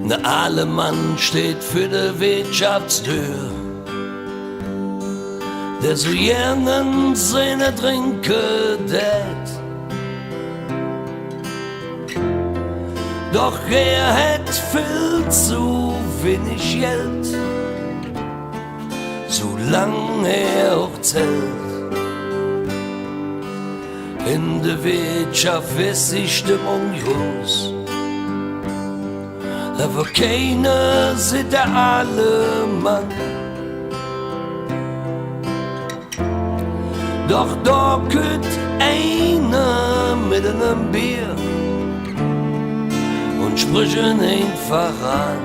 Ne Alemann steht für de Wirtschaftstür, der so gern seine Trinke tät. Doch hat viel zu wenig Geld, solange auch zählt. In der Wirtschaft ist die Stimmung groß, aber keiner sieht der Alemann. Doch da kommt einer mit einem Bier und spricht ihn einfach an.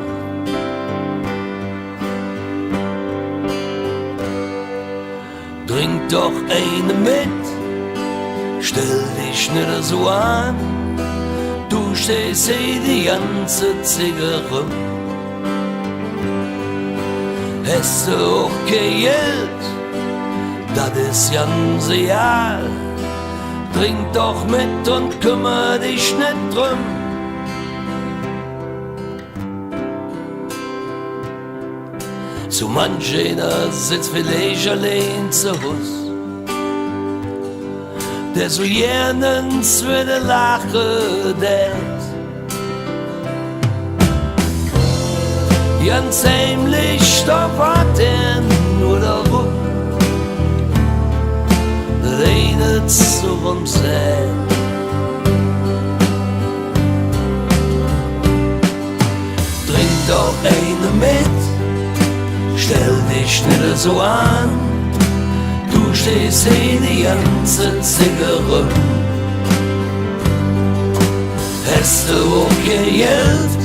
Trink doch eine mit, stell dich nicht so an. Du stehst die ganze Zigarre. Hast du auch kein Geld, das ist ganz egal. Trink doch mit und kümmere dich nicht drum. So manch einer sitzt vielleicht allein zu Hause, der so jernens würde lachen tät. Ganz heimlich da warten nur darauf, dass einer zu uns sagt. Trink doch eine mit, stell dich nicht so an. Du stehst die ganze Zigarre. Hast du auch kein Geld,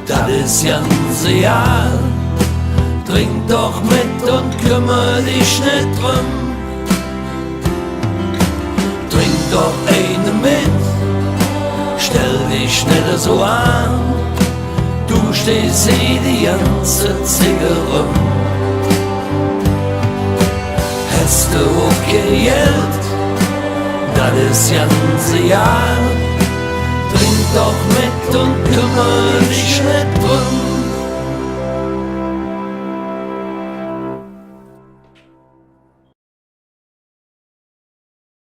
das ist ganz egal. Trink doch mit und kümmere dich nicht drum. Trink doch eine mit, stell dich nicht so an. Du stehst die ganze Zigarre. Hast du auch kein Geld, das ist ganz egal. Trink doch mit und kümmere dich nicht drum.